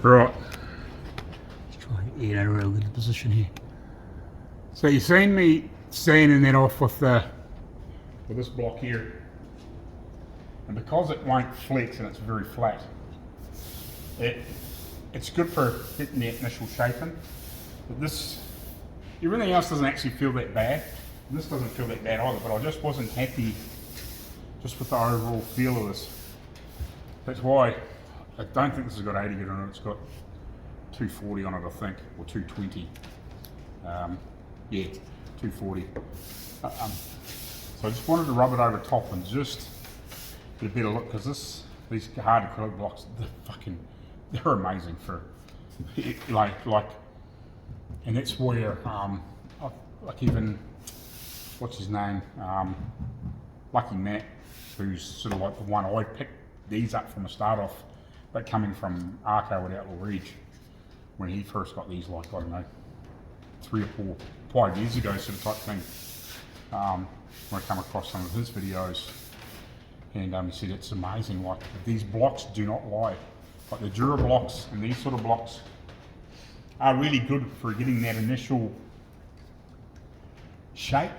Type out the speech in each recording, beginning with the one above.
Right. Let's try and get a real good position here. So you've seen me sanding that off with this block here, and because it won't flex and it's very flat, it's good for getting the initial shape in. But this, everything else doesn't actually feel that bad. And this doesn't feel that bad either. But I just wasn't happy just with the overall feel of this. That's why I don't think this has got 80 grit on it. It's got 240 on it, I think, or 220. Yeah, 240. So I just wanted to rub it over top and just get a better look, because these hard acrylic blocks, they're amazing for like, and that's where like even what's his name, Lucky Matt, who's sort of like the one I picked these up from the start off, but coming from Arco at Outlaw Ridge, when he first got these, like, I don't know, 3 or 4, 5 years ago sort of type thing, when I come across some of his videos, and he said it's amazing, like, these blocks do not lie. Like the Dura blocks and these sort of blocks are really good for getting that initial shape.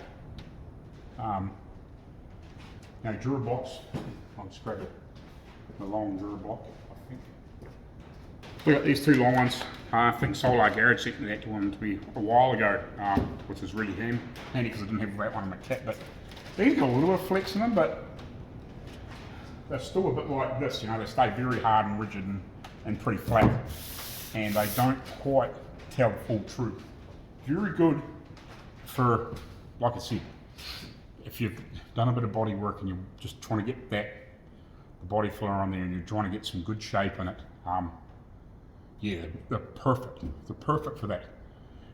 Now Dura blocks, I'll just grab the long Dura block, I think. We got these 2 long ones. I think Solar Garage sent that one to me a while ago, which is really handy because I didn't have that one in my kit. But these got a little bit of flex in them, but they're still a bit like this, you know, they stay very hard and rigid and pretty flat, and they don't quite tell the full truth. Very good for, like I said, if you've done a bit of body work and you're just trying to get the body filler on there and you're trying to get some good shape in it, yeah, they're perfect. They're perfect for that,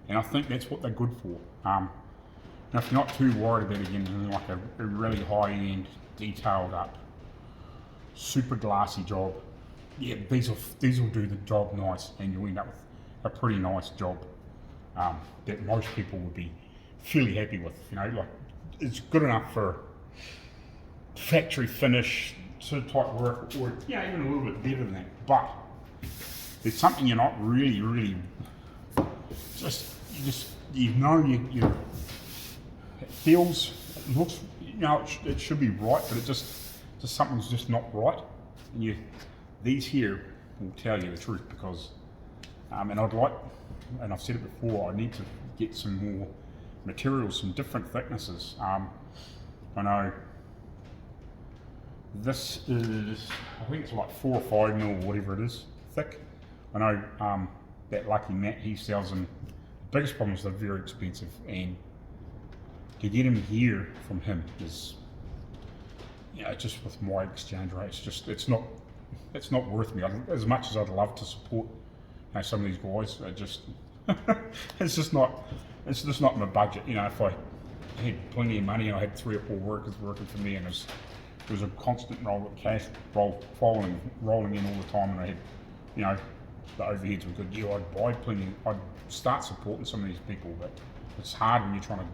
and I think that's what they're good for. Now, if you're not too worried about, again, like a really high-end, detailed up, super glassy job, yeah, these will do the job nice, and you'll end up with a pretty nice job that most people would be fairly happy with. You know, like, it's good enough for factory finish sort of type work, or yeah, even a little bit better than that. But there's something you're not really you know it feels, it looks, you know, it should be right, but it just something's just not right. And these here will tell you the truth, because and I'd like, and I've said it before, I need to get some more materials, some different thicknesses. I know this is, I think it's like 4 or 5 mil or whatever it is thick. I know that Lucky Matt, he sells them. The biggest problem is they're very expensive, and to get them here from him is, you know, just with my exchange rates, just it's not worth me. As much as I'd love to support, you know, some of these guys, it's just not in my budget. You know, if I had plenty of money, I had 3 or 4 workers working for me, and it was a constant roll of cash rolling in all the time, and I had, you know, the overheads were good. Yeah, I'd buy plenty. I'd start supporting some of these people, but it's hard when you're trying to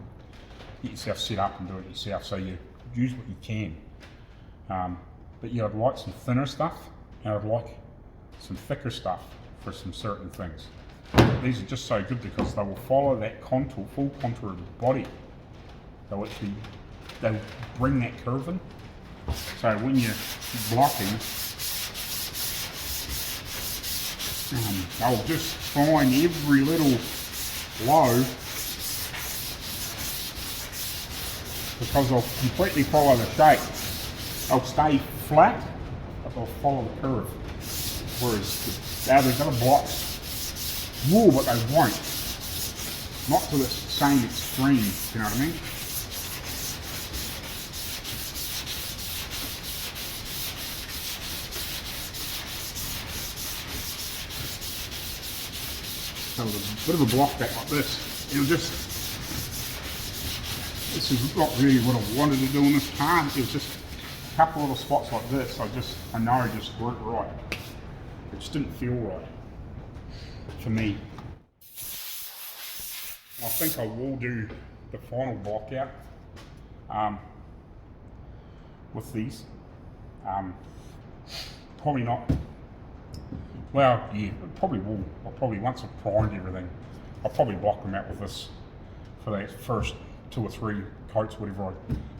get yourself set up and do it yourself. So you use what you can. But yeah, I'd like some thinner stuff, and I'd like some thicker stuff for some certain things. These are just so good because they will follow that contour, full contour of the body. They'll bring that curve in. So when you're blocking, I'll just find every little low, because I'll completely follow the shape. I'll stay flat, but I'll follow the curve. Whereas the other blocks will, but they won't. Not to the same extreme, you know what I mean? So with a bit of a block back like this, it'll just, this is not really what I wanted to do in this part. It was just a couple little spots like this, I know it just weren't right. It just didn't feel right for me. I think I will do the final block out with these. Probably not Well, yeah, it probably will. I'll probably, once I've primed everything, I'll probably block them out with this for that first 2 or 3 coats, whatever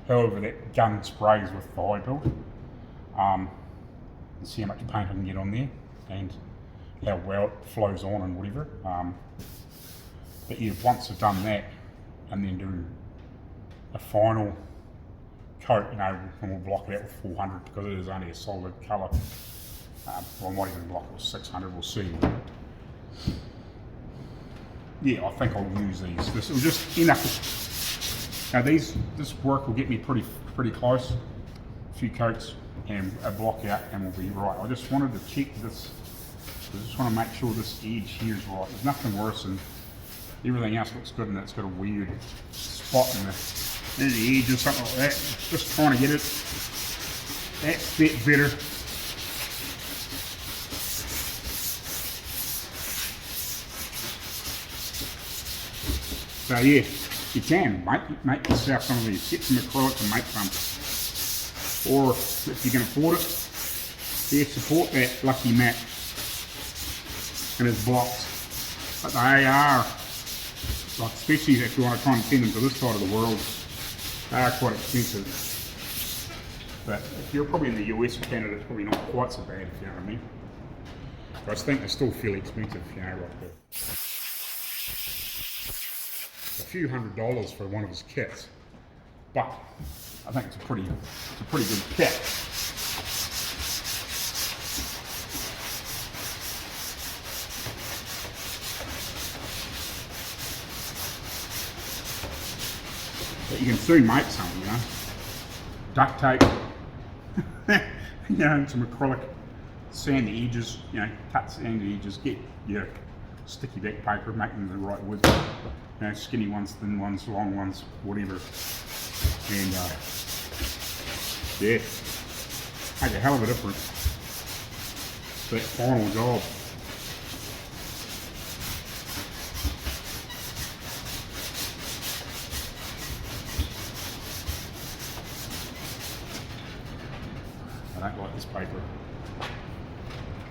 however that gun sprays with the high build. And see how much paint I can get on there and how well it flows on and whatever. But yeah, once I've done that and then do a final coat, you know, and we'll block it out with 400 because it is only a solid colour. Well, I might even block it with 600, we'll see. Yeah, I think I'll use these. This will just end up with, now this work will get me pretty close. A few coats and a block out and we'll be right. I just wanted to check this. I just want to make sure this edge here is right. There's nothing worse than everything else looks good and it's got a weird spot in the edge or something like that. Just trying to get it that bit better. So yeah, you can make yourself some of these, get some acrylic and make some. Or if you can afford it, yeah, support that Lucky Matt and his blocks. But they are, like, especially if you want to try and send them to this side of the world, they are quite expensive. But if you're probably in the US or Canada, it's probably not quite so bad, if you know what I mean. But I just think they're still fairly expensive, you know, like a few $100s for one of his kits. But I think it's a pretty good kit. But you can soon make some, you know. Duct tape, you know, some acrylic, sand the edges, you know, cut sand the edges, get your sticky back paper, make them the right width, you know, skinny ones, thin ones, long ones, whatever. And yeah, make a hell of a difference to that final job. I don't like this paper.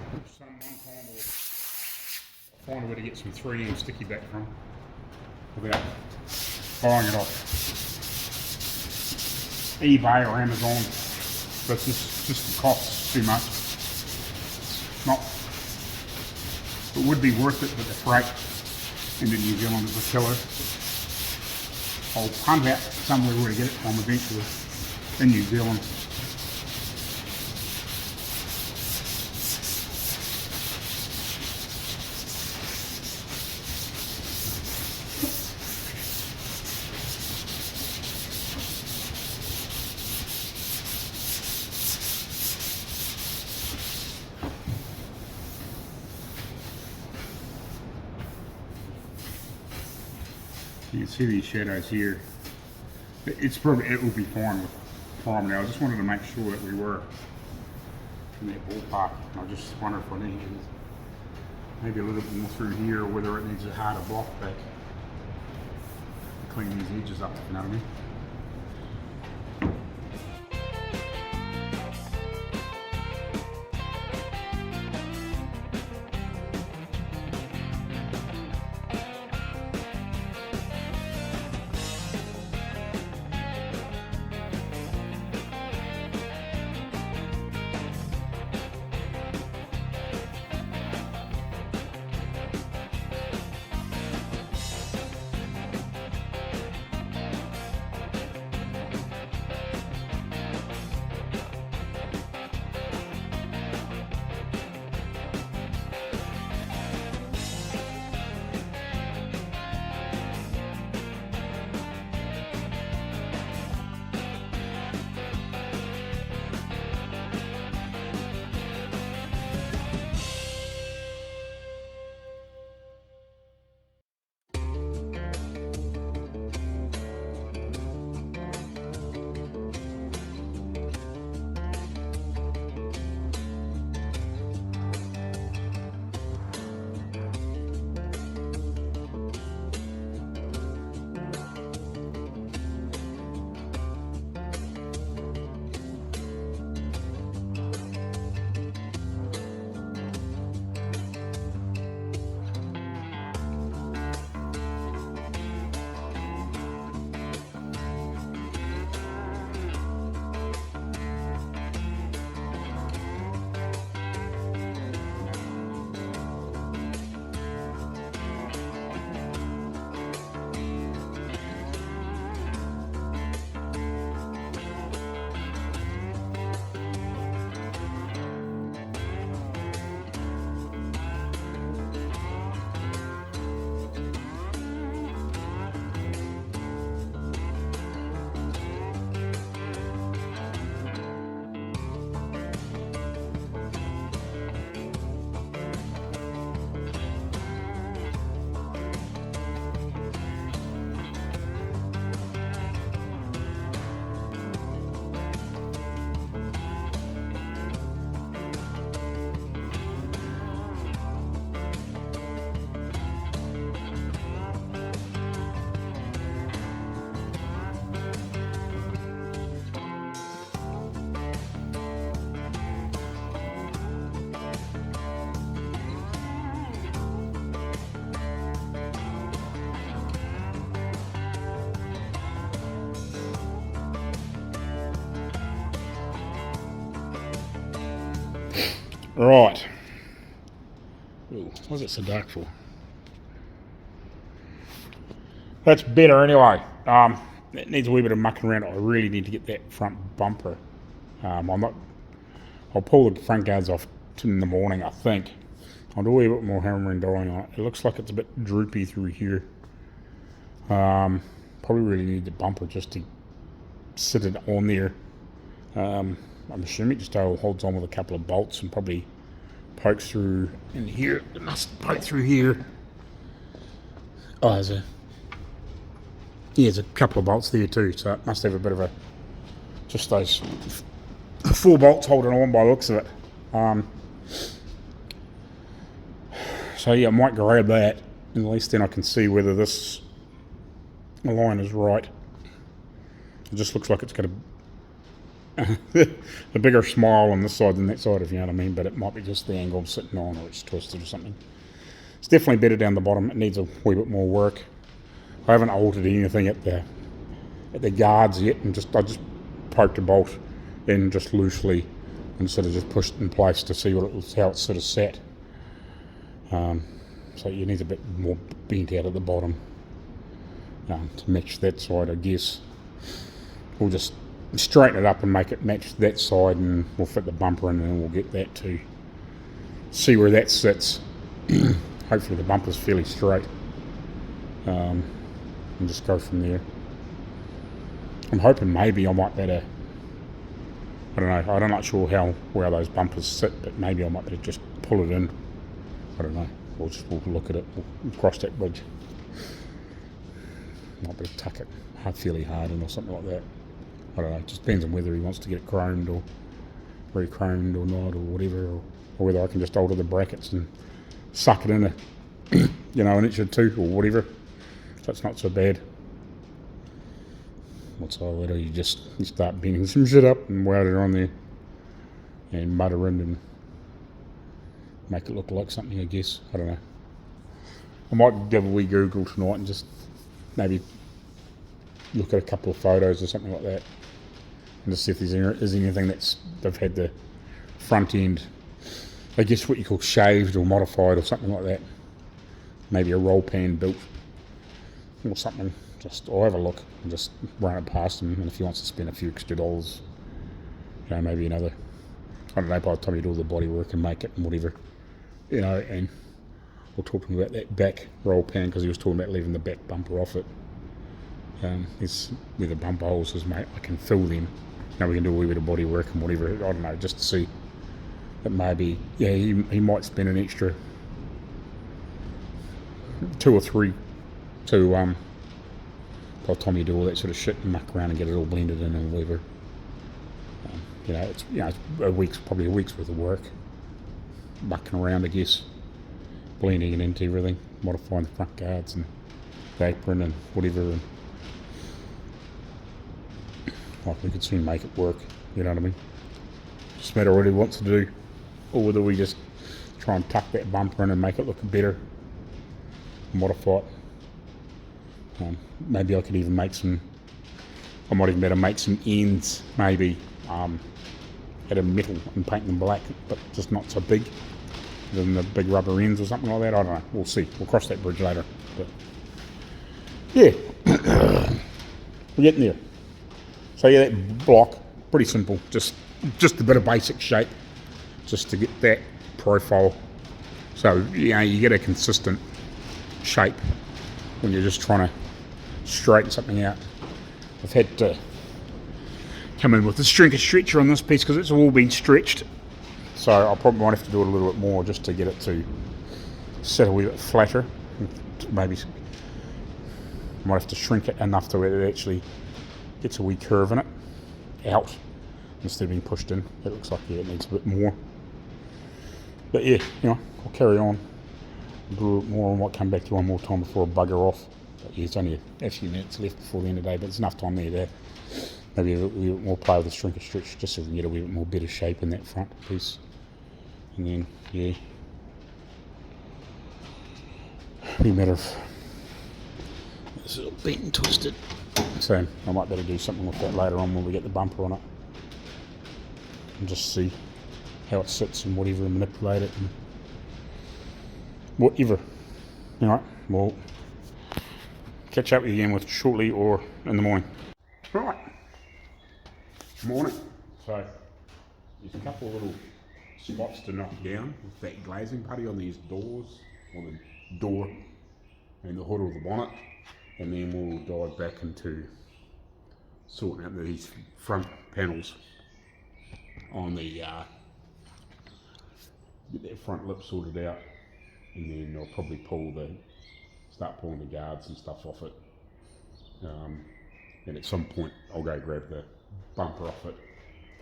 One time I'll find a way to get some 3M sticky back from without buying it off eBay or Amazon, but just the cost too much. Not, it would be worth it, but the freight into New Zealand is a killer. I'll hunt out somewhere where to get it from eventually in New Zealand. You can see these shadows here. It will be fine with prime now. I just wanted to make sure that we were in that ballpark. I just wonder if I need maybe a little bit more through here, or whether it needs a harder block back to clean these edges up, if you know what I mean. Right. Ooh, what's it so dark for? That's better anyway. It needs a wee bit of mucking around. I really need to get that front bumper. I'll pull the front guards off in the morning, I think. I'll do a wee bit more hammer and drawing on it. It looks like it's a bit droopy through here. Probably really need the bumper just to sit it on there. I'm assuming it just holds on with a couple of bolts and probably pokes through in here. It must poke through here. Oh, there's a couple of bolts there too, so it must have a bit of just those 4 bolts holding on by the looks of it. So yeah, I might grab that, and at least then I can see whether this line is right. It just looks like it's got a bigger smile on this side than that side, if you know what I mean, but it might be just the angle I'm sitting on, or it's twisted or something. It's definitely better down the bottom. It needs a wee bit more work. I haven't altered anything at the guards yet, and I just poked a bolt in just loosely and sort of just pushed it in place to see how it's sort of sat. So you need a bit more bent out at the bottom to match that side, I guess. We'll just straighten it up and make it match that side, and we'll fit the bumper in, and then we'll get that to see where that sits. Hopefully the bumper's fairly straight, and just go from there. I'm hoping maybe I might better, I don't know, I'm not sure how those bumpers sit, but maybe I might better just pull it in. I don't know, we'll look at it, we'll cross that bridge. Might better tuck it fairly hard in or something like that. I don't know, it just depends on whether he wants to get it chromed or re-chromed or not, or whatever, or whether I can just alter the brackets and suck it in an inch or two or whatever. So it's not so bad. What's all that? You start bending some shit up and weld it on there and mutter in and make it look like something, I guess. I don't know. I might give a wee Google tonight and just maybe look at a couple of photos or something like that, and just see if there's anything they've had the front end, I guess what you call shaved or modified or something like that. Maybe a roll pan built or something. I'll have a look and just run it past him, and if he wants to spend a few extra dollars, maybe another, I don't know, by the time you do all the body work and make it and whatever, and we'll talk to him about that back roll pan, because he was talking about leaving the back bumper off it. It's where the bumper holes is, mate, I can fill them. Now we can do a wee bit of body work and whatever, I don't know, just to see that maybe, he might spend an extra 2 or 3 to, by the time you do all that sort of shit and muck around and get it all blended in and whatever. It's probably a week's worth of work, mucking around, I guess, blending it into everything, modifying the front guards and the apron and whatever, and we could soon make it work, you know what I mean? Just a matter of what he wants to do, or whether we just try and tuck that bumper in and make it look better, modify it. Maybe I could even make some, I might even better make some ends, maybe, out of metal and paint them black, but just not so big than the big rubber ends or something like that. I don't know, we'll see, we'll cross that bridge later, but yeah, we're getting there. So yeah, that block, pretty simple, just a bit of basic shape, just to get that profile, so you get a consistent shape when you're just trying to straighten something out. I've had to come in with the stretcher on this piece because it's all been stretched, so I probably might have to do it a little bit more just to get it to set a wee bit flatter. Maybe might have to shrink it enough to where it actually gets a wee curve in it out instead of being pushed in. It looks like it needs a bit more, but yeah, I'll carry on, do a bit more, and might come back to you one more time before I bugger off. But yeah, it's only a few minutes left before the end of the day, but there's enough time there. Maybe a wee bit more play with the stretch, just so we can get a wee bit more better shape in that front piece. And then, yeah, be a matter of it's a little bent and twisted. So I might better do something with that later on when we get the bumper on it, and just see how it sits and whatever, and manipulate it and whatever. Alright, well, catch up with you again with shortly or in the morning. Right, morning. So there's a couple of little spots to knock down with that glazing putty on these doors, or the door and the hood of the bonnet, and then we'll dive back into sorting out these front panels on the get that front lip sorted out, and then I'll probably start pulling the guards and stuff off it, and at some point I'll go grab the bumper off it,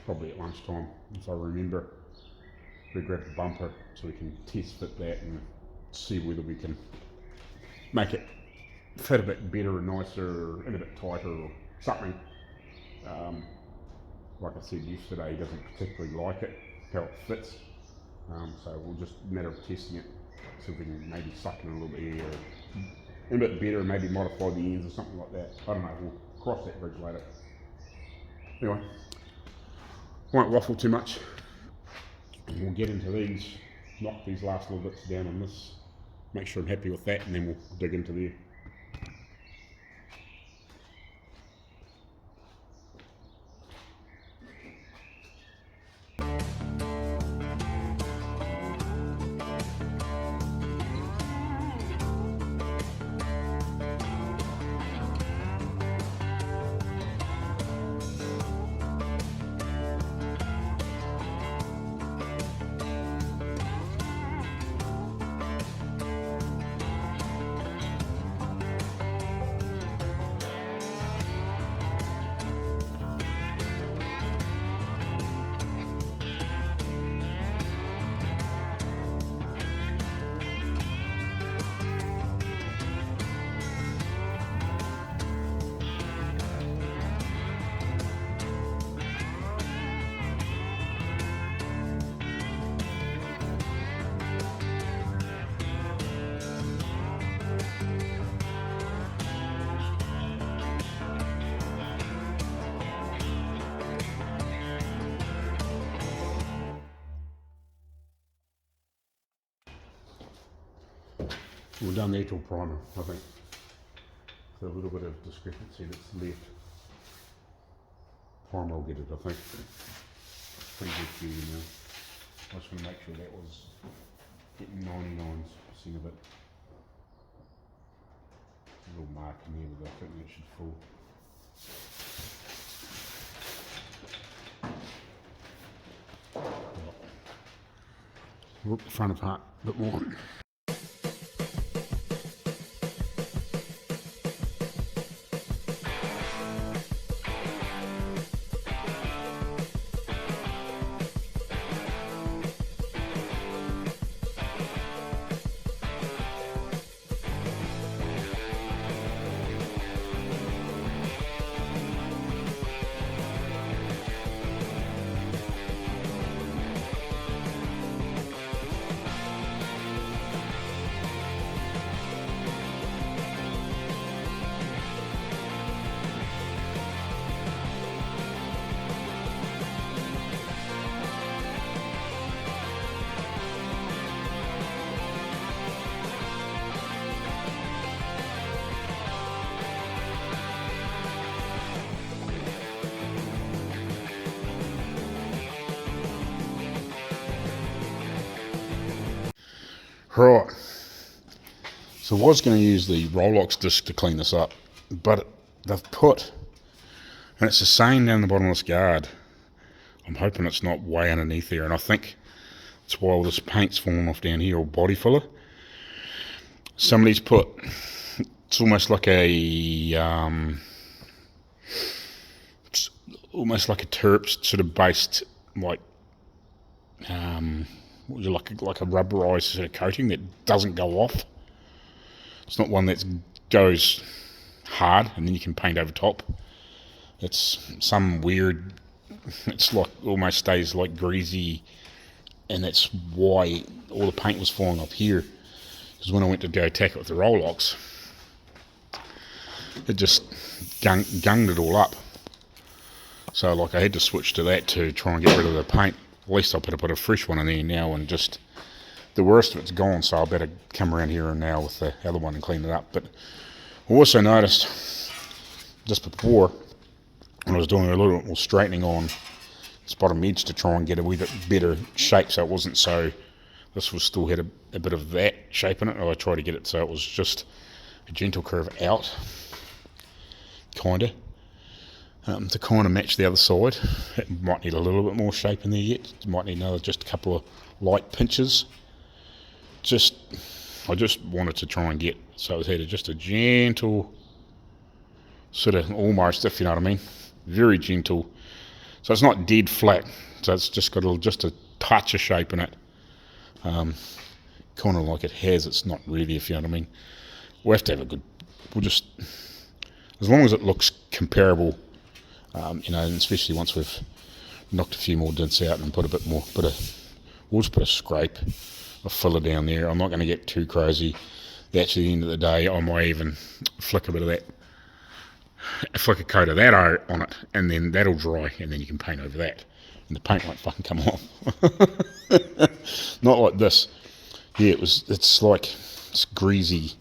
probably at lunchtime if I remember. We grab the bumper so we can test fit that and see whether we can make it fit a bit better and nicer and a bit tighter or something. Like I said yesterday, he doesn't particularly like it, how it fits. So we'll just matter of testing it, see if we can maybe suck in a little bit of air, a bit better, and maybe modify the ends or something like that. I don't know, we'll cross that bridge later. Anyway, won't waffle too much. And we'll get into these, knock these last little bits down on this, make sure I'm happy with that, and then we'll dig into there. We're done there till primer, I think. So a little bit of discrepancy that's left. Primer will get it, I think. Pretty good for you now. I just want to make sure that was getting 99% of it. A little mark in there, but I think that should fall. Rip the front apart a bit more. Right, so I was going to use the Rolex disc to clean this up, but they've put, and it's the same down the bottom of this guard. I'm hoping it's not way underneath there, and I think that's why all this paint's falling off down here, or body filler. Somebody's put, it's almost like a, terps sort of based, like a rubberized sort of coating that doesn't go off. It's not one that goes hard and then you can paint over top. It's some weird, it's like almost stays like greasy, and that's why all the paint was falling off here. Because when I went to go attack it with the Rolex, it just gunged it all up. So like I had to switch to that to try and get rid of the paint least I'll put a fresh one in there now, and just the worst of it's gone, so I better come around here and now with the other one and clean it up. But I also noticed just before, when I was doing a little bit more straightening on this bottom edge to try and get a wee bit better shape, so it wasn't so, this was still had a bit of that shape in it. I tried to get it so it was just a gentle curve out, kinda, to kind of match the other side. It might need a little bit more shape in there yet. It might need another, just a couple of light pinches. I just wanted to try and get, so it had just a gentle, sort of almost, if you know what I mean, very gentle. So it's not dead flat, so it's just got just a touch of shape in it. Kind of like it has, it's not really, if you know what I mean. We'll have to have a good, we'll just, as long as it looks comparable, you know, and especially once we've knocked a few more dints out and put a bit more, we'll just put a scrape, a filler down there. I'm not going to get too crazy. Actually, at the end of the day, I might even flick a bit of that, flick a coat of that on it, and then that'll dry, and then you can paint over that, and the paint won't fucking come off. Not like this. Yeah, it's greasy,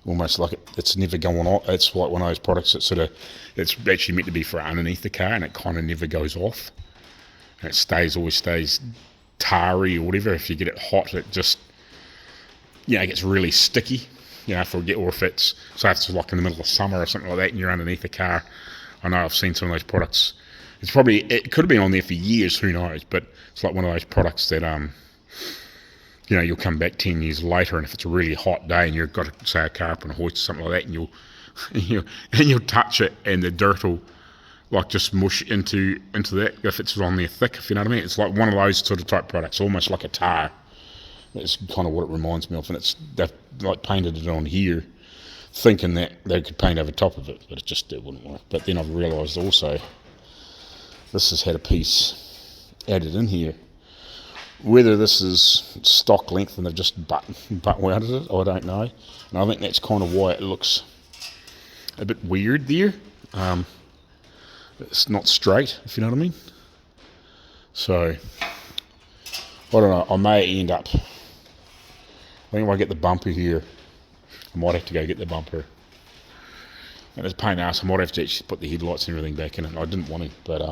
almost like it's never going off. It's like one of those products that it's actually meant to be for underneath the car, and it kind of never goes off, and it always stays tarry or whatever. If you get it hot, it just, you know, it gets really sticky, you know, or if it's like in the middle of summer or something like that and you're underneath the car. I know I've seen some of those products, it could have been on there for years, who knows, but it's like one of those products that you know, you'll come back 10 years later, and if it's a really hot day and you've got, say, a car up on a hoist or something like that, and you'll touch it and the dirt will like just mush into that if it's on there thick, if you know what I mean. It's like one of those sort of type products, almost like a tar. That's kind of what it reminds me of, and they've like painted it on here thinking that they could paint over top of it, but it wouldn't work. But then I've realised also this has had a piece added in here. Whether this is stock length and they've just butt welded it, I don't know. And I think that's kind of why it looks a bit weird there. It's not straight, if you know what I mean. So, I don't know, I may end up, I think if I get the bumper here, I might have to go get the bumper. And it's a pain in the ass, I might have to actually put the headlights and everything back in it. I didn't want to, but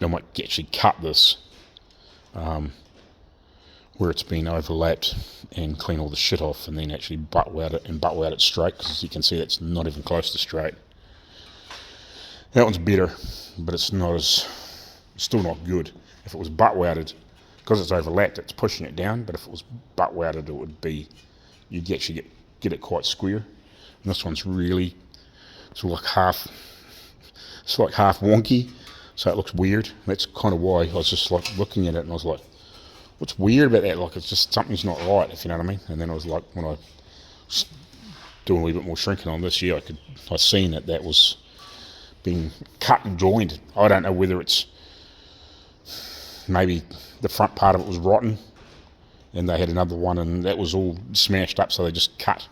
I might actually cut this where it's been overlapped and clean all the shit off, and then actually butt weld it straight, because as you can see that's not even close to straight. That one's better, but it's still not good. If it was butt welded, because it's overlapped, it's pushing it down, but if it was butt welded, it would be, you'd actually get it quite square. And this one's really, it's like half wonky, so it looks weird. That's kind of why I was just like looking at it and I was like, what's weird about that? Like, it's just, something's not right, if you know what I mean. And then I was like, when I was doing a wee bit more shrinking on this here, I seen that was being cut and joined. I don't know whether it's, maybe the front part of it was rotten and they had another one and that was all smashed up, so they just cut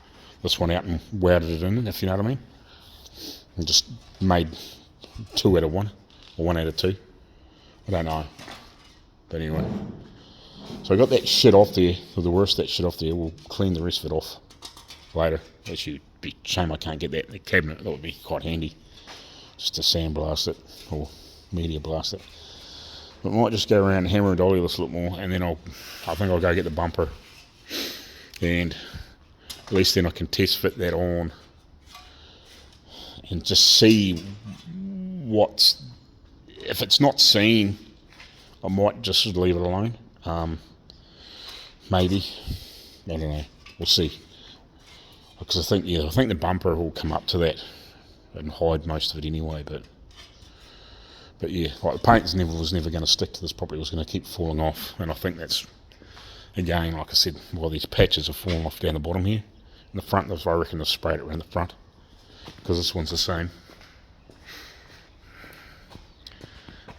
this one out and welded it in, if you know what I mean. And just made 2 out of 1, or 1 out of 2. I don't know. But anyway. So I got that shit off there, or the worst of that shit off there. We'll clean the rest of it off later. Actually, it'd be a shame I can't get that in the cabinet. That would be quite handy. Just to sandblast it, or media blast it. But I might just go around and hammer and dolly this a little more, and then I think I'll go get the bumper. And at least then I can test fit that on and just see if it's not seen, I might just leave it alone. Maybe, I don't know, we'll see. Because I think the bumper will come up to that and hide most of it anyway, but yeah, like the paint was never going to stick to this properly. It was going to keep falling off, and I think that's, again, like I said, well, these patches are falling off down the bottom here. In the front, I reckon they've sprayed it around the front, because this one's the same.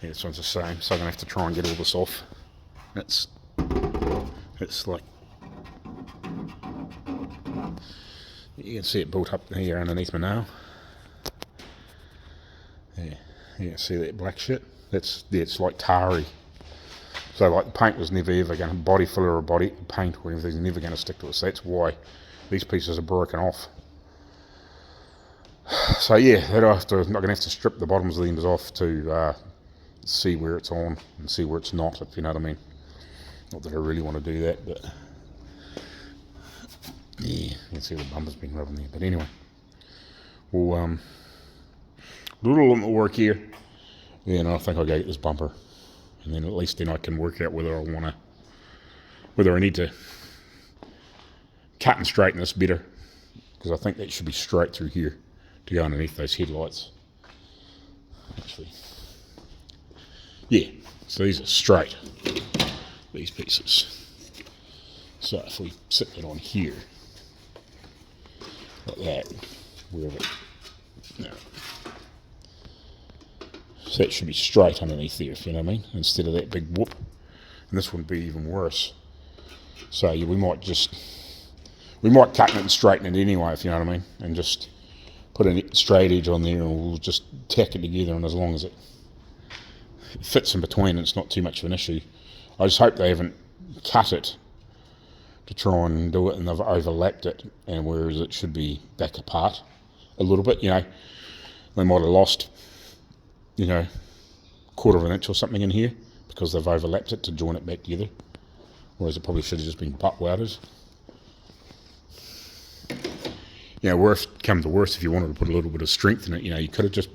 Yeah, this one's the same, so I'm going to have to try and get all this off. It's like, you can see it built up here underneath my nail. Yeah, you can see that black shit. it's like tarry. So like the paint was never ever going to, body filler or body paint or anything, never going to stick to it. So that's why these pieces are broken off. So yeah, I'm going to have to strip the bottoms of these off to see where it's on and see where it's not, if you know what I mean. Not that I really want to do that, but yeah, you can see the bumper's been rubbing there. But anyway, we'll do a little more work here. Yeah, and I think I'll go get this bumper, and then at least then I can work out whether I need to cut and straighten this better, because I think that should be straight through here to go underneath those headlights. Actually, yeah, so these are straight, these pieces. So if we sit it on here, like that, wherever, no. So that should be straight underneath there, if you know what I mean, instead of that big whoop. And this would be even worse. So yeah, we might cut it and straighten it anyway, if you know what I mean, and just put a straight edge on there, and we'll just tack it together, and as long as it fits in between, it's not too much of an issue. I just hope they haven't cut it to try and do it and they've overlapped it, and whereas it should be back apart a little bit, you know, they might have lost, you know, 1/4 of an inch or something in here because they've overlapped it to join it back together, whereas it probably should have just been butt welded. You know, worst come to worst, if you wanted to put a little bit of strength in it, you know, you could have just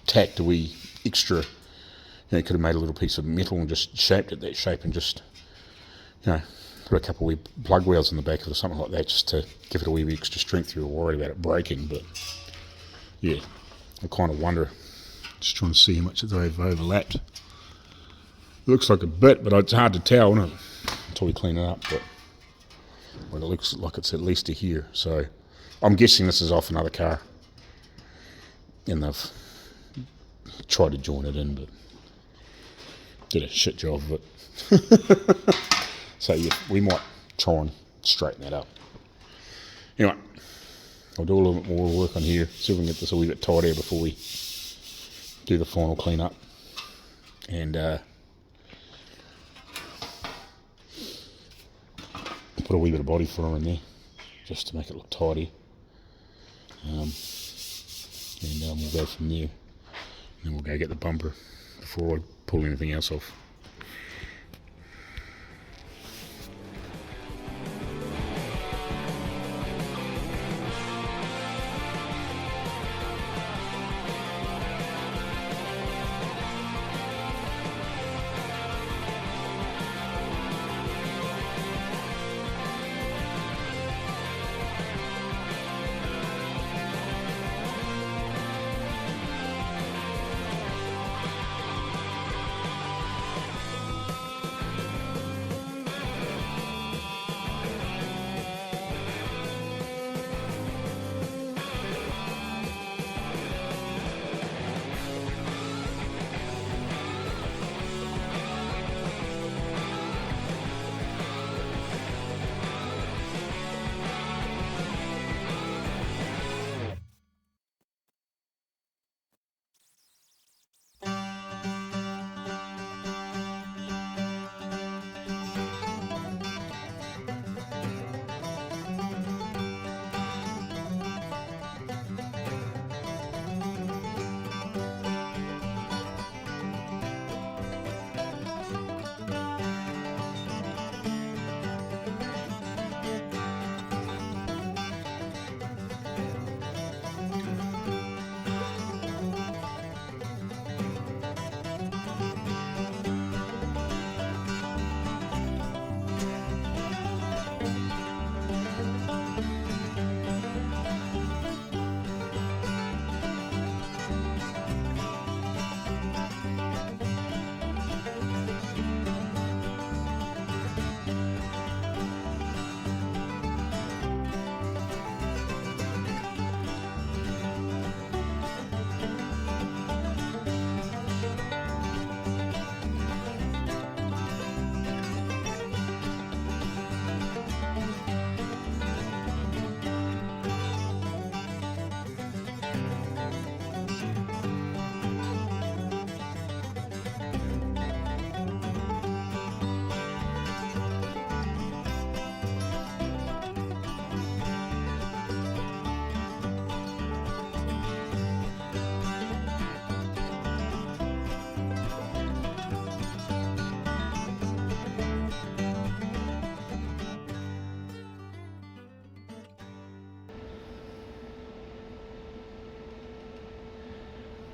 tacked a wee extra, you know, you could have made a little piece of metal and just shaped it that shape and just, you know, put a couple of wee plug wheels in the back of it or something like that, just to give it a wee extra strength. You were worried about it breaking, but yeah, I kind of wonder, just trying to see how much they've overlapped. It looks like a bit, but it's hard to tell, isn't it, until we clean it up. But well, it looks like it's at least to here, so I'm guessing this is off another car, and they've tried to join it in, but did a shit job of it. So yeah, we might try and straighten that up. Anyway, I'll do a little bit more work on here, see if we can get this a wee bit tidier before we do the final clean up, and put a wee bit of body filler in there just to make it look tidy, and we'll go from there, and then we'll go get the bumper before I pull anything else off.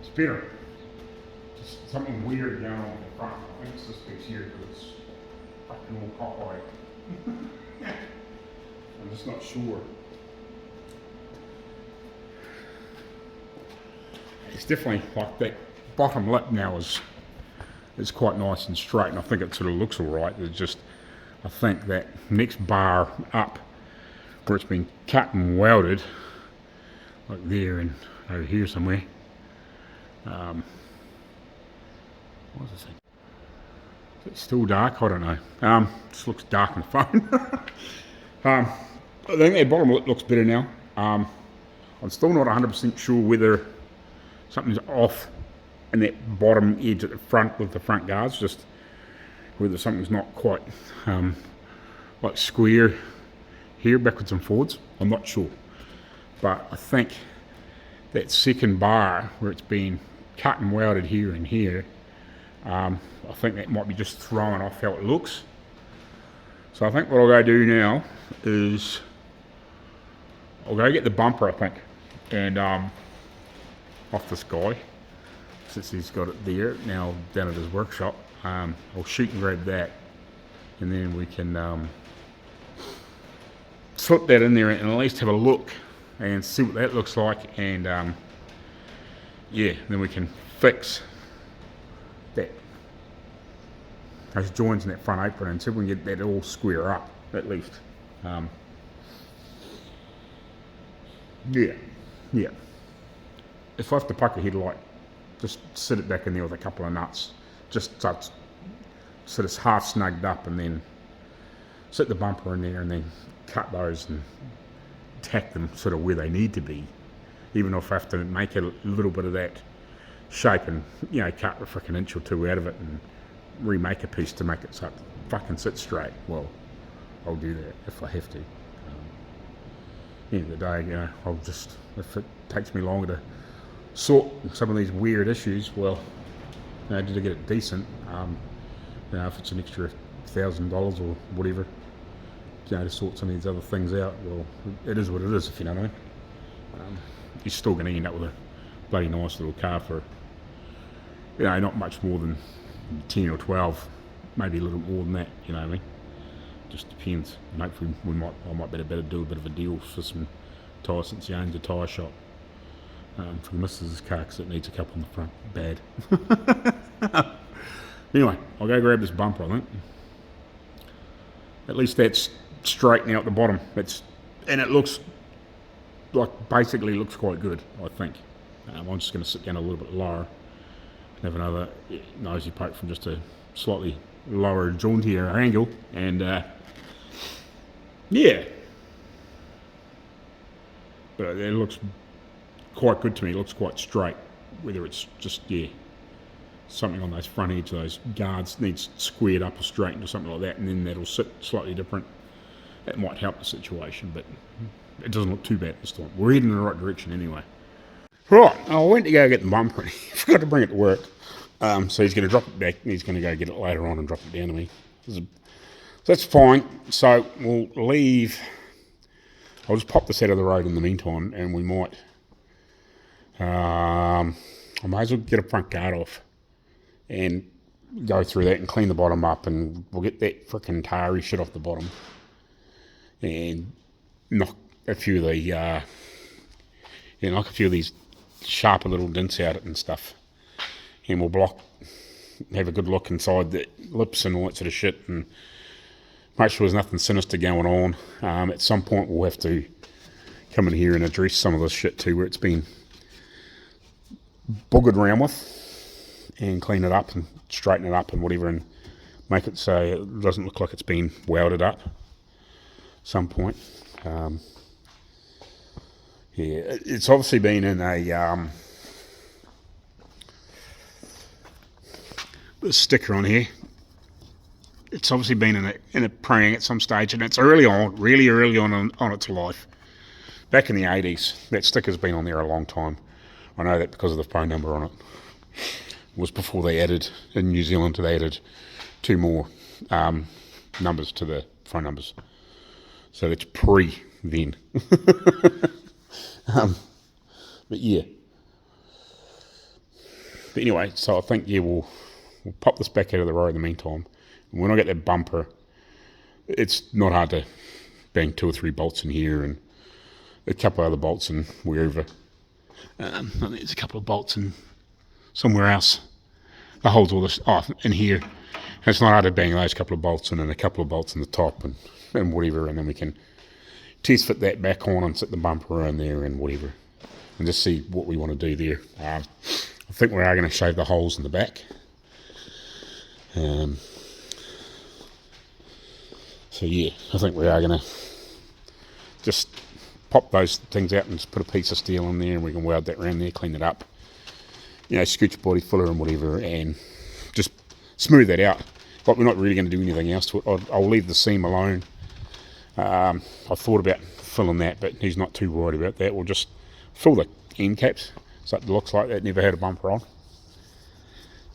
It's better. Just something weird going on in the front. I think it's this piece here because it's fucking all cockeyed. I'm just not sure. It's definitely like that bottom lip now is quite nice and straight, and I think it sort of looks alright. It's just, I think that next bar up where it's been cut and welded, like there and over here somewhere. What was this thing? Is it still dark? I don't know. Just looks dark on the phone. I think that bottom lip looks better now. I'm still not 100% sure whether something's off in that bottom edge at the front with the front guards, just whether something's not quite like square here, backwards and forwards. I'm not sure. But I think that second bar where it's been cut and welded here and here, I think that might be just throwing off how it looks. So I think what I'll go do now is I'll go get the bumper, I think, and off this guy, since he's got it there now down at his workshop. I'll shoot and grab that, and then we can slip that in there and at least have a look and see what that looks like, and yeah, then we can fix those joints in that front apron and see if we can get that all square up at least. Yeah. If I have to puck a headlight, just sit it back in there with a couple of nuts, just so it's half snugged up, and then sit the bumper in there and then cut those and tack them sort of where they need to be, even if I have to make a little bit of that shape and, you know, cut a freaking inch or two out of it and remake a piece to make it so it fucking sits straight. Well, I'll do that if I have to. At the end of the day, you know, I'll just, if it takes me longer to sort some of these weird issues, well, you know, to get it decent, you know, if it's an extra $1,000 or whatever, you know, to sort some of these other things out, well, it is what it is, if you know what I mean. You're still going to end up with a bloody nice little car for, you know, not much more than 10 or 12, maybe a little more than that, you know what I mean. Just depends. And hopefully I might better do a bit of a deal for some tyres, since he owns a tyre shop, for the missus' car, because it needs a couple in the front. Bad. Anyway, I'll go grab this bumper, I think. At least that's straight now at the bottom. And it looks like, basically looks quite good, I think. I'm just going to sit down a little bit lower and have another nosy poke from just a slightly lower, jauntier angle, and yeah. But it looks quite good to me. It looks quite straight. Whether it's just, yeah, something on those front edge, those guards needs squared up or straightened or something like that, and then that'll sit slightly different. That might help the situation, but it doesn't look too bad this time. We're heading in the right direction anyway. Right, I went to go get the bumper and he forgot to bring it to work. So he's going to drop it back and he's going to go get it later on and drop it down to me. So that's fine. So we'll leave. I'll just pop this out of the road in the meantime, and we might, I might as well get a front guard off and go through that and clean the bottom up, and we'll get that frickin' tarry shit off the bottom and knock a few of the, knock a few of these sharper little dents out it and stuff, and we'll have a good look inside the lips and all that sort of shit, and make sure there's nothing sinister going on. At some point we'll have to come in here and address some of this shit too, where it's been boogered around with, and clean it up and straighten it up and whatever, and make it so it doesn't look like it's been welded up at some point. Yeah, it's obviously been in a the sticker on here. It's obviously been in a prang at some stage, and it's really early on its life. Back in the 80s, that sticker's been on there a long time. I know that because of the phone number on it. It was before they added, in New Zealand, they added 2 more numbers to the phone numbers. So it's pre then. But yeah. But anyway, so I think, yeah, we'll pop this back out of the road in the meantime. And when I get that bumper, it's not hard to bang 2 or 3 bolts in here and a couple of other bolts in wherever. I think there's a couple of bolts in somewhere else that holds all this in here. And it's not hard to bang those couple of bolts in and a couple of bolts in the top and whatever, and then we can test fit that back on and set the bumper in there and whatever, and just see what we want to do there. I think we are going to shave the holes in the back. So yeah, I think we are going to just pop those things out and just put a piece of steel in there, and we can weld that around there, clean it up, you know, scooch body filler and whatever, and just smooth that out. But we're not really going to do anything else to it. I'll leave the seam alone. I thought about filling that, but he's not too worried about that. We'll just fill the end caps so it looks like that never had a bumper on.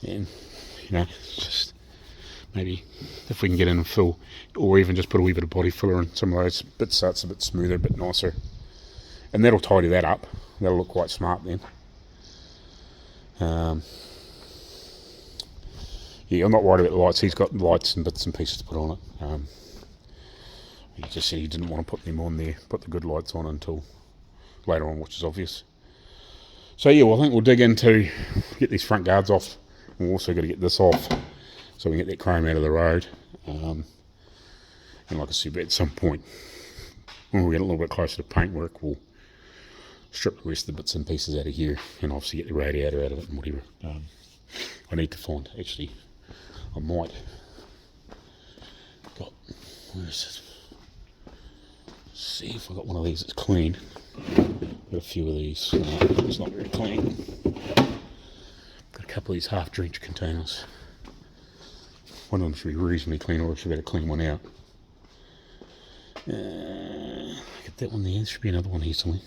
And, you know, just maybe if we can get in and fill, or even just put a wee bit of body filler in some of those bits so it's a bit smoother, a bit nicer. And that'll tidy that up. That'll look quite smart then. Yeah, I'm not worried about the lights. He's got lights and bits and pieces to put on it. He just said he didn't want to put them on there, put the good lights on until later on, which is obvious. So yeah, well, I think we'll dig into, get these front guards off. We've also got to get this off so we can get that chrome out of the road. And like I said, at some point, when we get a little bit closer to paintwork, we'll strip the rest of the bits and pieces out of here and obviously get the radiator out of it and whatever. I need to find, actually, I might, where is it? See if I got one of these that's clean. Got a few of these. It's not very clean. Got a couple of these half drenched containers. One of them should be reasonably clean, or I should better clean one out. Get that one there. There should be another one here somewhere.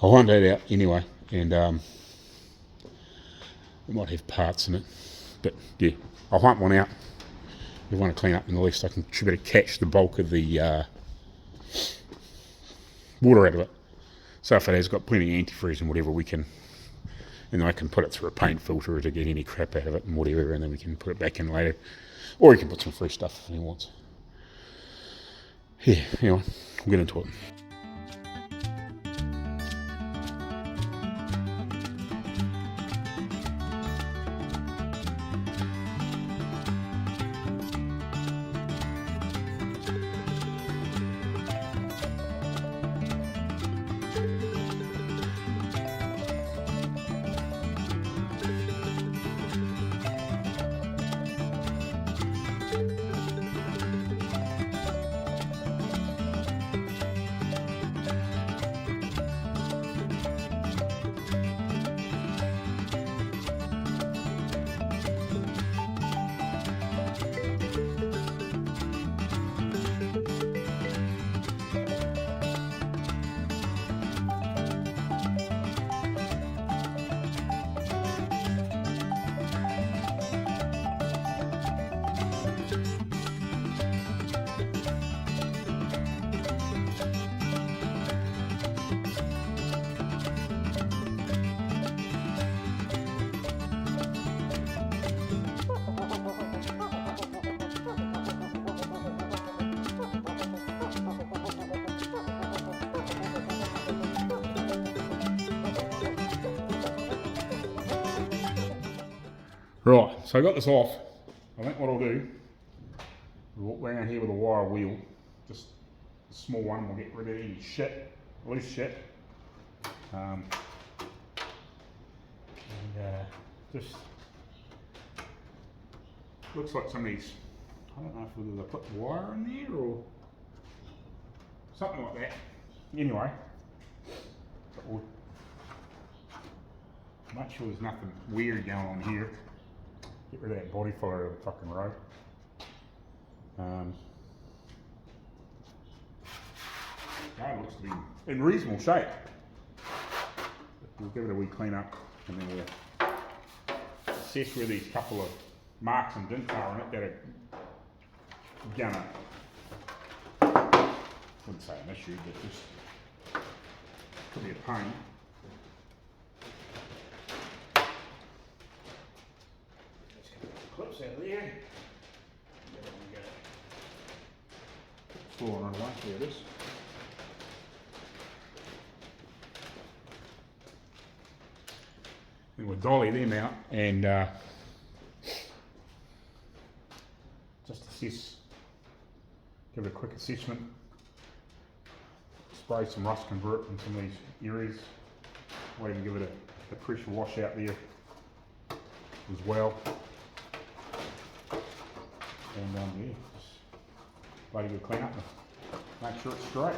I'll find that out anyway, and it might have parts in it, but yeah, I'll hunt one out. We want to clean up, and at least I should better catch the bulk of the water out of it. So if it has got plenty of antifreeze and whatever, we can, and then I can put it through a paint filter to get any crap out of it and whatever, and then we can put it back in later, or you can put some fresh stuff if he wants. Yeah, anyway, we'll get into it. Right, so I got this off. I think what I'll do, we'll walk around here with a wire wheel, just a small one. We'll get rid of any shit, loose shit. Just looks like some of these, I don't know if whether they put the wire in there or something like that. Anyway, I'm not sure there's nothing weird going on here. Get rid of that body filler out of the fucking road. That looks to be in reasonable shape. We'll give it a wee clean up, and then we'll assess where these couple of marks and dents are on it that are gonna, I wouldn't say an issue, but just could be a pain. fallen away. There it is. And we'll dolly them out and just assess, give it a quick assessment, spray some rust convert in some of these areas, or even give it a pressure wash out there as well. And yeah, just bloody good clean up and make sure it's straight.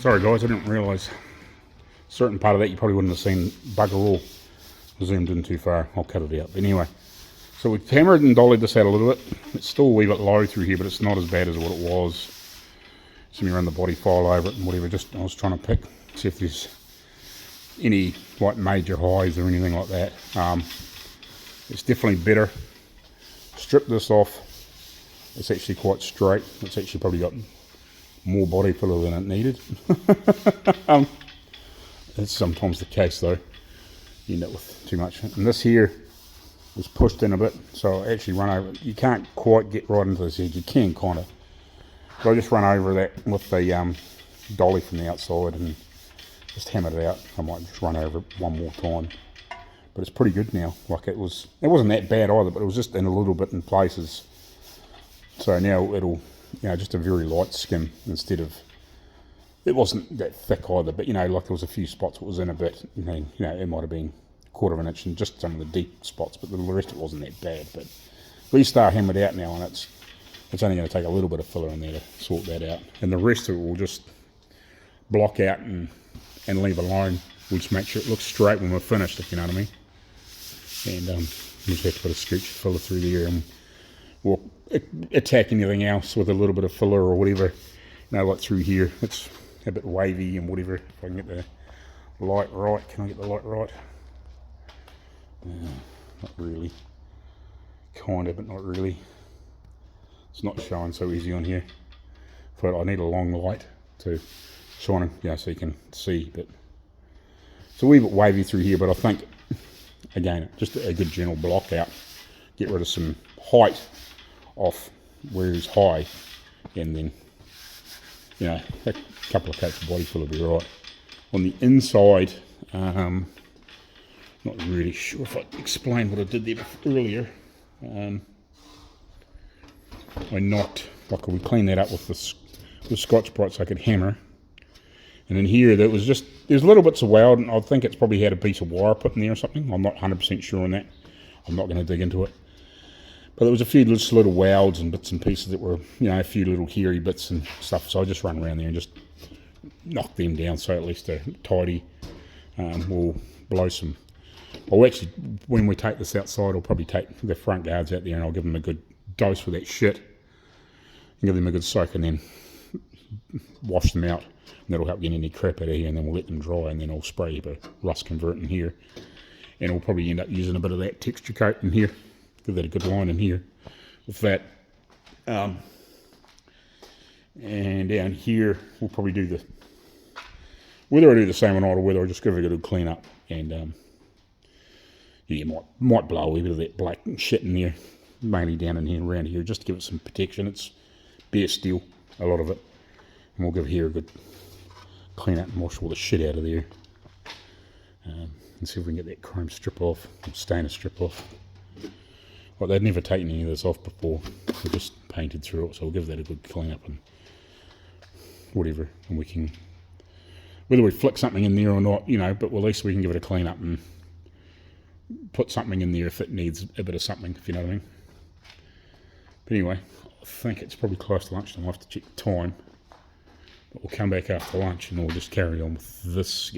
Sorry guys, I didn't realise certain part of that you probably wouldn't have seen bugger all. Zoomed in too far, I'll cut it out. But anyway, so we've hammered and dollied this out a little bit. It's still a wee bit low through here, but it's not as bad as what it was. So we run the body file over it and whatever, just I was trying to pick, see if there's any like major highs or anything like that. It's definitely better. Strip this off, it's actually quite straight. It's actually probably got more body filler than it needed. It's sometimes the case though, you end up with too much. And this here was pushed in a bit, so I actually run over. You can't quite get right into this edge, you can kind of. But I just run over that with the dolly from the outside and just hammered it out. I might just run over it one more time. But it's pretty good now. Like it wasn't that bad either, but it was just in a little bit in places. So now it'll, you know, just a very light skim instead of, it wasn't that thick either, but you know, like there was a few spots it was in a bit. I mean, you know, it might have been 1/4 of an inch in just some of the deep spots, but the rest of it wasn't that bad. But at least they're hammered out now, and it's only going to take a little bit of filler in there to sort that out. And the rest of it will just block out and leave alone. We'll just make sure it looks straight when we're finished, if you know what I mean. And we just have to put a scooch of filler through there, and we'll attack anything else with a little bit of filler or whatever. You know, like through here, it's a bit wavy and whatever. If I can get the light right, can I get the light right? Not really. Kinda, but not really. It's not showing so easy on here. But I need a long light to shine them, so you can see. But it's a wee bit wavy through here, but I think, again, just a good general block out. Get rid of some height off where it's high, and then, a couple of coats of body fill will be right. On the inside, not really sure if I explained what I did there earlier. I knocked, like we cleaned that up with the Scotch-Brite so I could hammer. And in here, there's little bits of weld, and I think it's probably had a piece of wire put in there or something. I'm not 100% sure on that. I'm not going to dig into it. But there was a few little welds and bits and pieces that were, a few little hairy bits and stuff. So I just run around there and just knock them down so at least they're tidy. We'll blow some. Well, actually, when we take this outside, I'll probably take the front guards out there and I'll give them a good dose with that shit. And give them a good soak and then wash them out. And that'll help get any crap out of here, and then we'll let them dry, and then I'll spray a bit of rust convertant in here. And we'll probably end up using a bit of that texture coat in here. Give that a good line in here with that. And down here, we'll probably do whether I do the same or not, or whether I just give it a good clean up. And might blow a wee bit of that black shit in there, mainly down in here and around here, just to give it some protection. It's bare steel, a lot of it. And we'll give here a good clean up and wash all the shit out of there. And see if we can get that chrome strip off, or stainless strip off. Well, they'd never taken any of this off before. They just painted through it, so we'll give that a good clean up and whatever. And we can, whether we flick something in there or not, but at least we can give it a clean up and put something in there if it needs a bit of something, if you know what I mean. But anyway, I think it's probably close to lunchtime. I'll have to check the time. But we'll come back after lunch and we'll just carry on with this,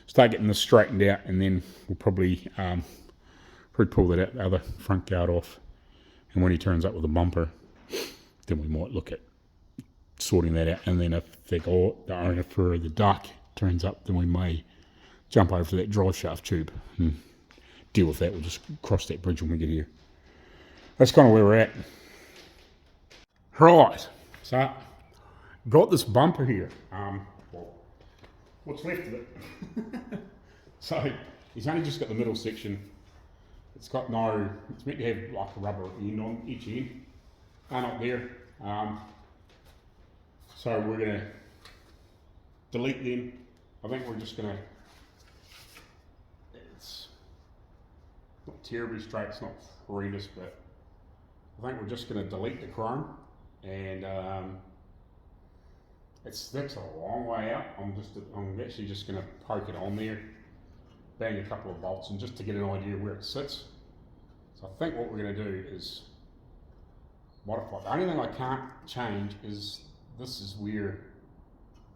start getting this straightened out, and then we'll probably pull that out, the other front guard off. And when he turns up with a bumper, then we might look at sorting that out. And then if the owner for the duck turns up, then we may jump over to that drive shaft tube and deal with that. We'll just cross that bridge when we get here. That's kind of where we're at. Right, so got this bumper here. What's left of it? So he's only just got the middle section. It's got it's meant to have like a rubber end on each end. Not there. So we're going to delete them. I think we're just going to, it's not terribly straight, it's not horrendous, but I think we're just going to delete the chrome, and that's a long way out. I'm actually just going to poke it on there, bang a couple of bolts, and just to get an idea where it sits. So I think what we're going to do is modify. The only thing I can't change is this is where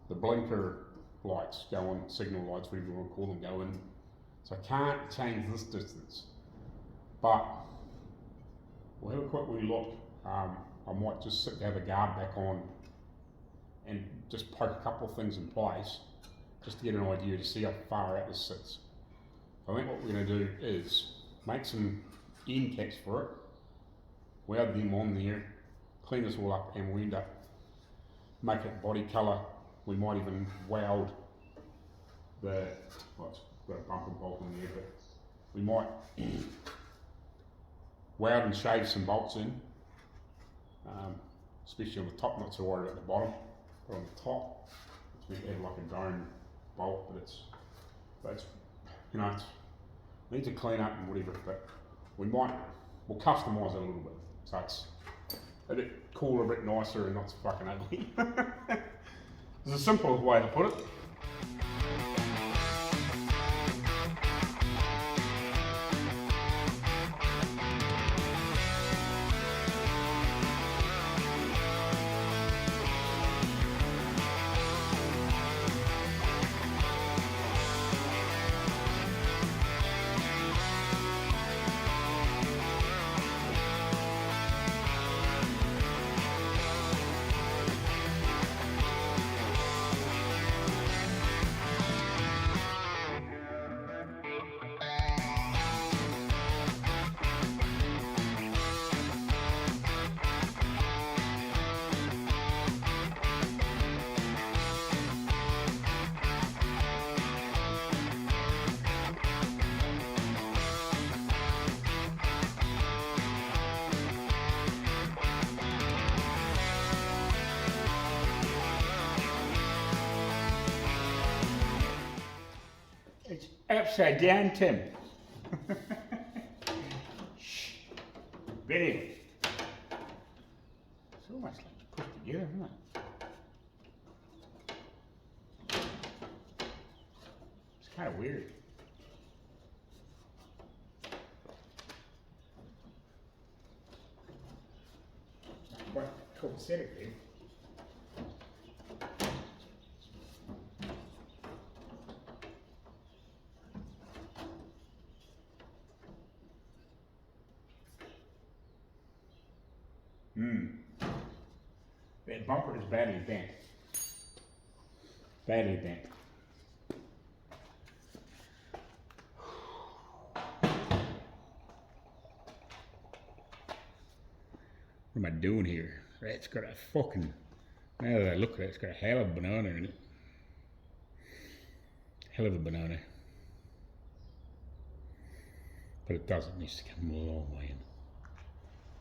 the blinker lights go on, signal lights, whatever you want to call them, go in. So I can't change this distance, but we'll have a quick wee look. I might just have a guard back on and just poke a couple of things in place just to get an idea to see how far out this sits. I think what we're going to do is make some end caps for it, weld them on there, clean this all up, and we end up make it body colour. We might even weld it's got a bumper bolt in there, but we might weld and shave some bolts in, especially on the top, not so worried about the bottom, but on the top, it's meant to have like a dome bolt, but it's it needs a clean up and whatever, but we'll customise it a little bit, so it's a bit cooler, a bit nicer, and not so fucking ugly. It's a simple way to put it. Upside down, Tim. Shh. Betty. It's almost like it's put together, isn't it? It's kind of weird. Quite copacetic there. That bumper is badly bent. Badly bent. What am I doing here? It's got a fucking, now that I look at it, it's got a hell of a banana in it. Hell of a banana. But it does, it needs to come a long way in.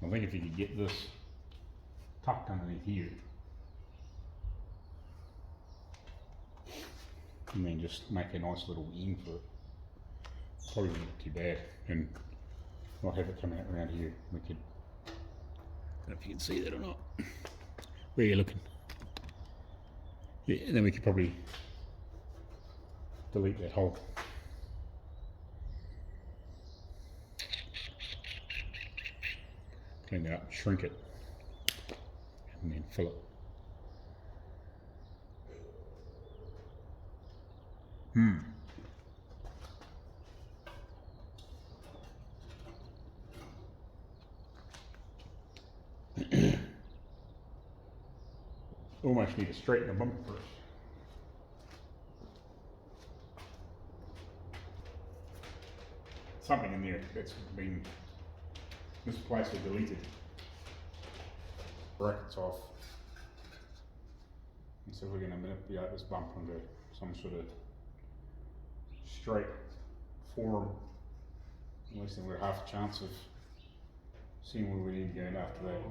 I think if you could get this tucked underneath here, and then just make a nice little in for it, probably wouldn't be too bad, and not have it coming out around here. We could, I don't know if you can see that or not. Where are you looking? Yeah, and then we could probably delete that hole. Clean that up, shrink it, and then fill it. Almost need to straighten the bumper first. Something in there that's been misplaced or deleted. Brackets off. And so we're going to manipulate this bumper into some sort of straight form. At least then we're half a chance of seeing where we need to go after that.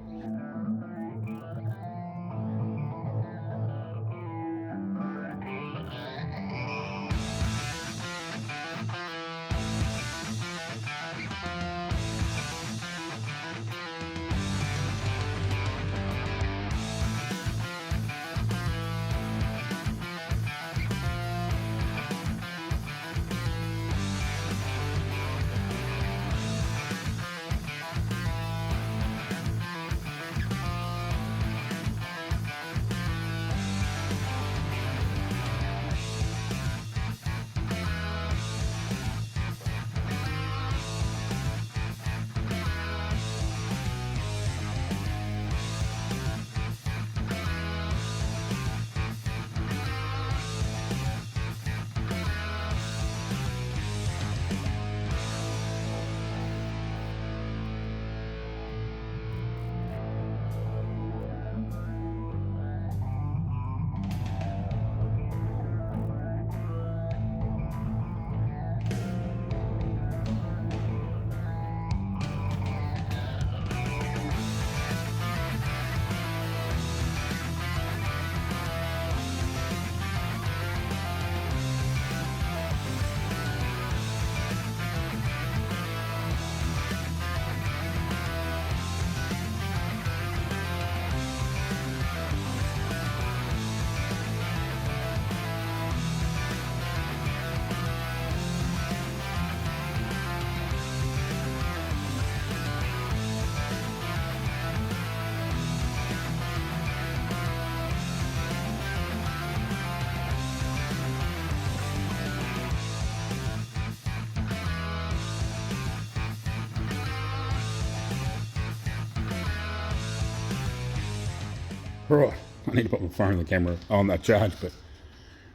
Right, I need to put my phone on the camera on that charge, but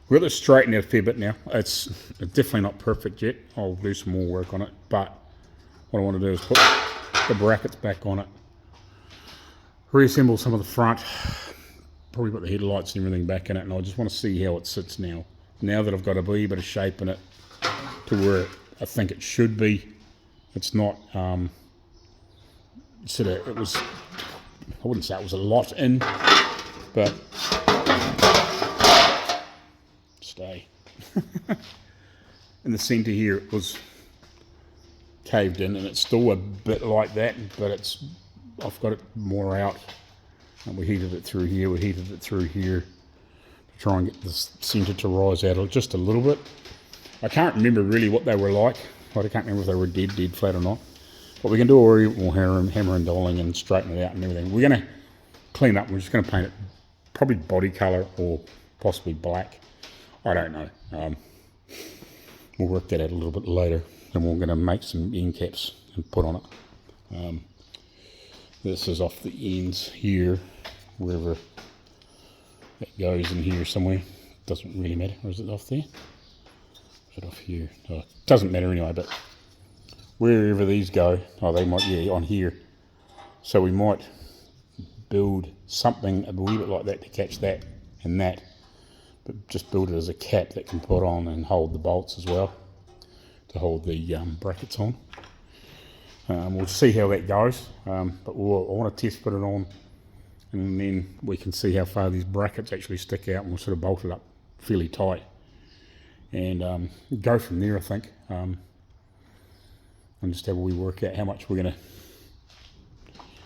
we've got this straightened out a fair bit now. It's definitely not perfect yet. I'll do some more work on it, but what I want to do is put the brackets back on it, reassemble some of the front, probably put the headlights and everything back in it, and I just want to see how it sits now. Now that I've got a wee bit of shape in it to where I think it should be. It's not, sort of, it was, I wouldn't say it was a lot in, but stay. in the centre here it was caved in, and it's still a bit like that, but it's, I've got it more out, and we heated it through here, we heated it through here to try and get this centre to rise out just a little bit. I can't remember really what they were like. I can't remember if they were dead flat or not. But we can do a more hammer and dolling and straighten it out and everything. We're going to clean up. We're just going to paint it probably body colour or possibly black. I don't know. We'll work that out a little bit later. And we're going to make some end caps and put on it. This is off the ends here, wherever it goes in here somewhere. Doesn't really matter. Or is it off there? Is it off here? Oh, it doesn't matter anyway, but wherever these go, oh, they might, yeah, on here. So we might build something a wee bit like that to catch that and that, but just build it as a cap that can put on and hold the bolts as well, to hold the brackets on. We'll see how that goes, but I want to test put it on, and then we can see how far these brackets actually stick out, and we'll sort of bolt it up fairly tight and go from there, I think. And just have a wee work out how much we're going to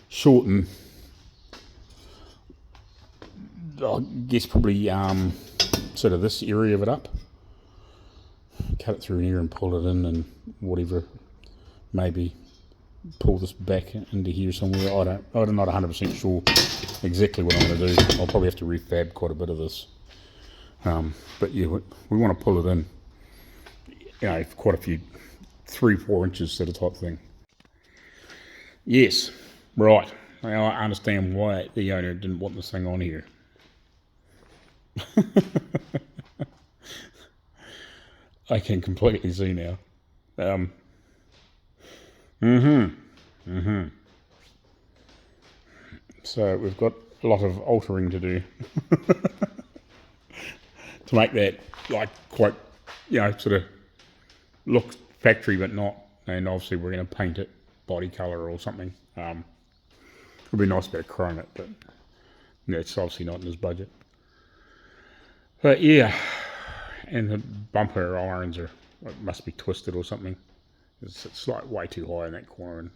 shorten. I guess probably sort of this area of it up. Cut it through here and pull it in and whatever. Maybe pull this back into here somewhere. I'm not 100% sure exactly what I'm going to do. I'll probably have to refab quite a bit of this. But yeah, we want to pull it in, you know, quite a few, 3-4 inches sort of type thing. Yes, right. Now I understand why the owner didn't want this thing on here. I can completely see now. So we've got a lot of altering to do to make that like quite, you know, sort of look factory but not. And obviously we're going to paint it body colour or something. It would be nice to get chrome it, but yeah, it's obviously not in his budget. But yeah, and the bumper irons are, it must be twisted or something. It's like way too high in that corner and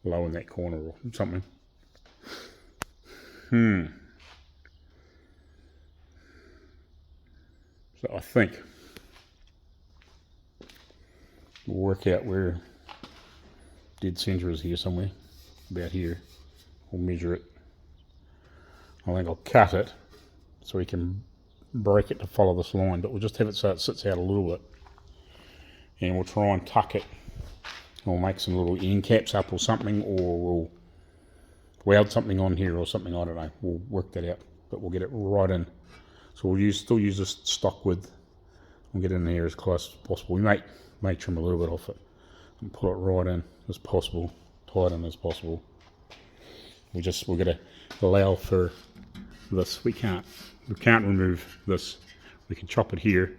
low in that corner or something. So I think we'll work out where dead center is here somewhere, about here. We'll measure it. I think I'll cut it so we can break it to follow this line, but we'll just have it so it sits out a little bit. And we'll try and tuck it. We'll make some little end caps up or something, or we'll weld something on here or something, I don't know. We'll work that out, but we'll get it right in. So we'll still use this stock width. We'll get in there as close as possible. We may trim a little bit off it and put it right in as possible, tight in as possible. We're going to allow for this. We can't remove this. We can chop it here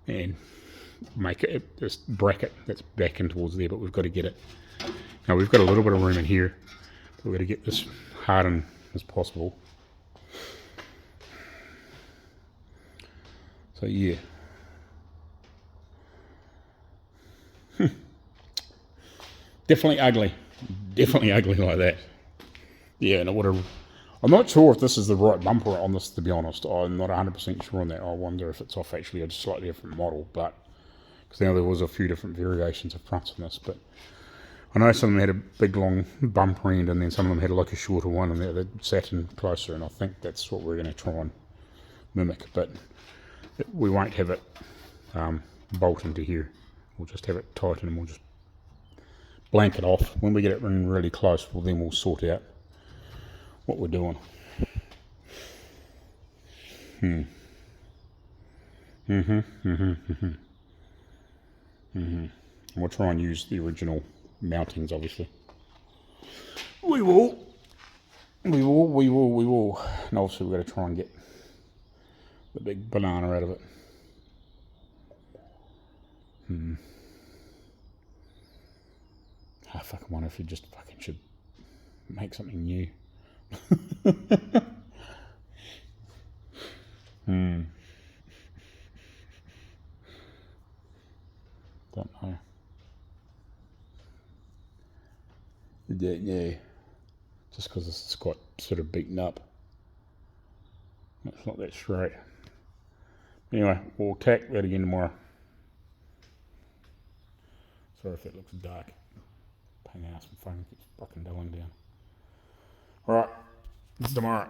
and make it this bracket that's back in towards there, but we've got to get it. Now we've got a little bit of room in here, but we've got to get this hardened as possible. So yeah. Definitely ugly like that. Yeah, and I'm not sure if this is the right bumper on this, to be honest. I'm not 100% sure on that. I wonder if it's off actually a slightly different model, but because now there was a few different variations of fronts on this, but I know some of them had a big long bumper end, and then some of them had like a shorter one, and they sat in closer, and I think that's what we're going to try and mimic, but we won't have it bolt into here. We'll just have it tight, and we'll just blank it off. When we get it in really close, then we'll sort out what we're doing. We'll try and use the original mountings, obviously. We will. And obviously we've got to try and get the big banana out of it. I fucking wonder if you just fucking should make something new. Don't know. Yeah, just because it's quite sort of beaten up. It's not that straight. Anyway, we'll tack that again tomorrow. Sorry if that looks dark. Pain in the ass, my phone keeps fucking dulling down. Alright, it's tomorrow.